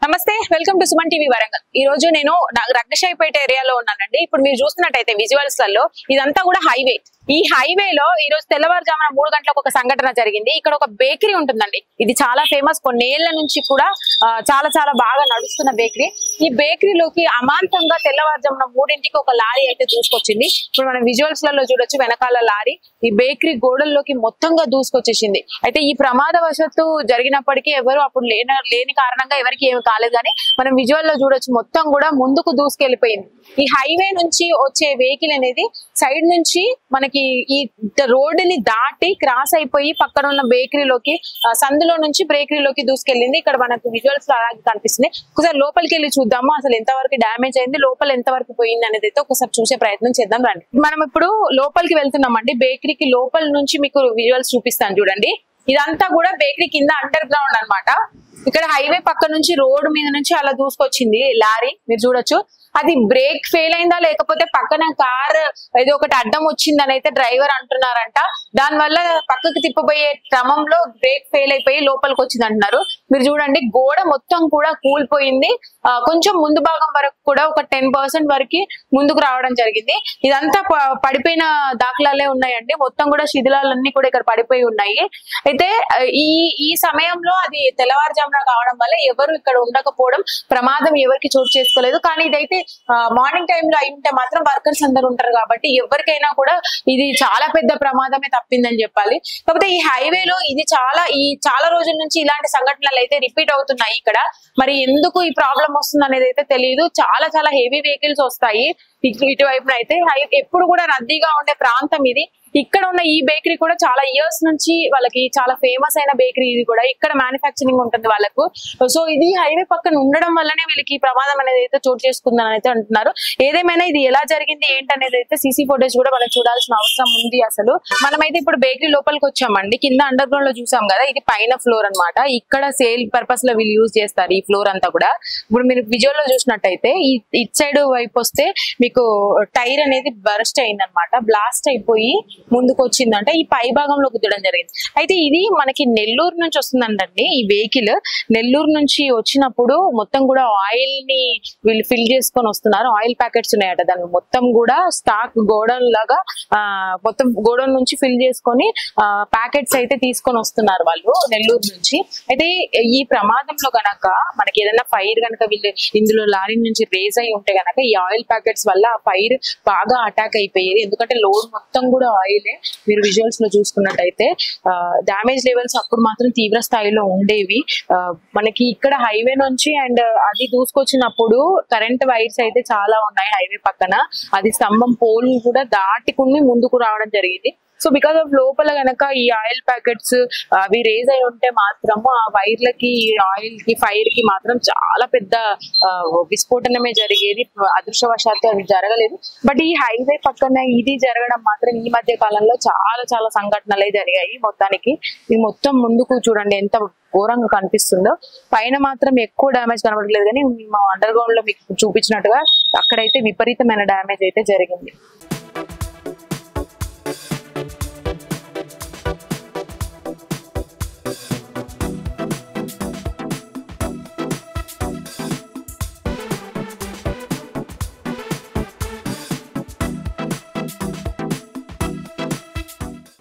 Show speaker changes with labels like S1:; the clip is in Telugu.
S1: నమస్తే, welcome to Suman TV Warangal. ఈ రోజు నేను రగ్గశాయిపేట ఏరియాలో ఉన్నానండి. ఇప్పుడు మీరు చూస్తున్నట్టయితే విజువల్స్ లలో ఇదంతా కూడా హైవే. ఈ హైవేలో ఈ రోజు తెల్లవారుజామున 3 గంటలకు ఒక సంఘటన జరిగింది. ఇక్కడ ఒక బేకరీ ఉంటుందండి. ఇది చాలా ఫేమస్, కొన్నేళ్ల నుంచి కూడా చాలా బాగా నడుస్తున్న బేకరీ. ఈ బేకరీలోకి అమాంతంగా తెల్లవారుజామున 3ంటికి ఒక లారీ అయితే దూసుకొచ్చింది. ఇప్పుడు మనం విజువల్స్ లలో చూడొచ్చు, వెనకాల లారీ ఈ బేకరీ గోడల్లోకి మొత్తంగా దూసుకొచ్చేసింది. అయితే ఈ ప్రమాదవశత్తు జరిగినప్పటికీ ఎవరు అప్పుడు లేని కారణంగా ఎవరికి ఏమి కాలేదు. కానీ మనం విజువల్ లో చూడొచ్చు, మొత్తం కూడా ముందుకు దూసుకెళ్లిపోయింది. ఈ హైవే నుంచి వచ్చే వెహికల్ అనేది సైడ్ నుంచి మనకి ఈ రోడ్ ని దాటి క్రాస్ అయిపోయి పక్కన ఉన్న బేకరీలోకి, సందులో నుంచి బేకరీలోకి దూసుకెళ్ళింది. ఇక్కడ మనకు విజువల్స్ లో అలాగే కనిపిస్తుంది. ఒకసారి లోపలికి వెళ్ళి చూద్దాము అసలు ఎంతవరకు డ్యామేజ్ అయింది, లోపల ఎంతవరకు పోయింది అనేది అయితే ఒకసారి చూసే ప్రయత్నం చేద్దాం రండి. మనం ఇప్పుడు లోపలికి వెళ్తున్నామండి. బేకరీకి లోపల నుంచి మీకు విజువల్స్ చూపిస్తాను చూడండి. ఇదంతా కూడా బేకరీ కింద అండర్ గ్రౌండ్ అన్నమాట. ఇక్కడ హైవే పక్క నుంచి రోడ్డు మీద నుంచి అలా దూసుకొచ్చింది లారీ, మీరు చూడొచ్చు. అది బ్రేక్ ఫెయిల్ అయిందా లేకపోతే పక్కన కార్ ఏదో ఒకటి అడ్డం వచ్చిందని అయితే డ్రైవర్ అంటున్నారంట. దానివల్ల పక్కకి తిప్పబోయే క్రమంలో బ్రేక్ ఫెయిల్ అయిపోయి లోపలికి వచ్చింది అంటున్నారు. మీరు చూడండి, గోడ మొత్తం కూడా కూలిపోయింది. కొంచెం ముందు భాగం వరకు కూడా ఒక 10% వరకు ముందుకు రావడం జరిగింది. ఇదంతా పడిపోయిన దాఖలాలే ఉన్నాయండి. మొత్తం కూడా శిథిలాలన్నీ కూడా ఇక్కడ పడిపోయి ఉన్నాయి. అయితే ఈ సమయంలో అది తెల్లవారుజామున కావడం వల్ల ఎవరు ఇక్కడ ఉండకపోవడం, ప్రమాదం ఎవరికి చోటు చేసుకోలేదు. కానీ ఇదైతే మార్నింగ్ టైమ్ లో అయి ఉంటే మాత్రం వర్కర్స్ అందరు ఉంటారు కాబట్టి ఎవరికైనా కూడా ఇది చాలా పెద్ద ప్రమాదమే తప్పిందని చెప్పాలి. కాకపోతే ఈ హైవేలో ఇది చాలా రోజుల నుంచి ఇలాంటి సంఘటనలు అయితే రిపీట్ అవుతున్నాయి ఇక్కడ. మరి ఎందుకు ఈ ప్రాబ్లం వస్తుంది అనేది అయితే తెలియదు. చాలా హెవీ వెహికల్స్ వస్తాయి ఇటువైపున. అయితే ఎప్పుడు కూడా రద్దీగా ఉండే ప్రాంతం ఇది. ఇక్కడ ఉన్న ఈ బేకరీ కూడా చాలా ఇయర్స్ నుంచి వాళ్ళకి చాలా ఫేమస్ అయిన బేకరీ. ఇది కూడా ఇక్కడ మ్యానుఫ్యాక్చరింగ్ ఉంటుంది వాళ్ళకు. సో ఇది హైవే పక్కన ఉండడం వల్లనే వీళ్ళకి ప్రమాదం అనేది అయితే చోటు చేసుకుందని అయితే అంటున్నారు. ఏదేమైనా ఇది ఎలా జరిగింది ఏంటనేది అయితే సీసీ ఫోటేజ్ కూడా మనం చూడాల్సిన అవసరం ఉంది. అసలు మనమైతే ఇప్పుడు బేకరీ లోపలికి వచ్చామండి. కింద అండర్ గ్రౌండ్ లో చూసాం కదా, ఇది పైన ఫ్లోర్ అన్నమాట. ఇక్కడ సేల్ పర్పస్ లో వీళ్ళు యూజ్ చేస్తారు ఈ ఫ్లోర్ అంతా కూడా. ఇప్పుడు మీరు విజువల్ లో చూసినట్టయితే ఇట్ సైడ్ వైపు వస్తే మీకు టైర్ అనేది బరస్ట్ అయిందనమాట. బ్లాస్ట్ అయిపోయి ముందుకు వచ్చిందంటే ఈ పై భాగంలో గుద్దడం జరిగింది. అయితే ఇది మనకి నెల్లూరు నుంచి వస్తుందంటండి ఈ వెహికల్. నెల్లూరు నుంచి వచ్చినప్పుడు మొత్తం కూడా ఆయిల్ ని వీళ్ళు ఫిల్ చేసుకొని వస్తున్నారు. ఆయిల్ ప్యాకెట్స్ ఉన్నాయట, దాన్ని మొత్తం కూడా స్టాక్ గోడౌన్ లాగా మొత్తం గోడౌన్ నుంచి ఫిల్ చేసుకొని ప్యాకెట్స్ అయితే తీసుకొని వస్తున్నారు వాళ్ళు నెల్లూరు నుంచి. అయితే ఈ ప్రమాదంలో గనక మనకి ఏదైనా ఫైర్ గనక వీళ్ళు ఇందులో లారీ నుంచి రేజ్ అయి ఉంటే గనక ఈ ఆయిల్ ప్యాకెట్స్ వల్ల ఆ ఫైర్ బాగా అటాక్ అయిపోయేది. ఎందుకంటే లోడ్ మొత్తం కూడా ఆయిల్. మీరు విజువల్స్ లో చూసుకున్నట్టయితే డ్యామేజ్ లెవెల్స్ అప్పుడు మాత్రం తీవ్ర స్థాయిలో ఉండేవి. మనకి ఇక్కడ హైవే నుంచి అండ్ అది దూసుకొచ్చినప్పుడు కరెంట్ వైర్స్ అయితే చాలా ఉన్నాయి హైవే పక్కన. అది స్తంభం పోల్ కూడా దాటుకుని ముందుకు రావడం జరిగింది. సో బికాస్ ఆఫ్ లోపల గనక ఈ ఆయిల్ ప్యాకెట్స్ అవి రేజ్ అయి ఉంటే మాత్రము ఆ వైర్లకి, ఆయిల్ కి, ఫైర్ కి మాత్రం చాలా పెద్ద విస్ఫోటనమే జరిగేది. అదృష్టవశాత్తు అది జరగలేదు. బట్ ఈ హైవే పక్కన ఇది జరగడం మాత్రం ఈ మధ్య కాలంలో చాలా సంఘటనలు జరిగాయి. మొత్తానికి ఇది మొత్తం ముందుకు చూడండి ఎంత ఘోరంగా కనిపిస్తుందో. పైన మాత్రం ఎక్కువ డ్యామేజ్ కనబడలేదు, కానీ మా అండర్ గ్రౌండ్ లో మీకు చూపించినట్టుగా అక్కడైతే విపరీతమైన డ్యామేజ్ అయితే జరిగింది.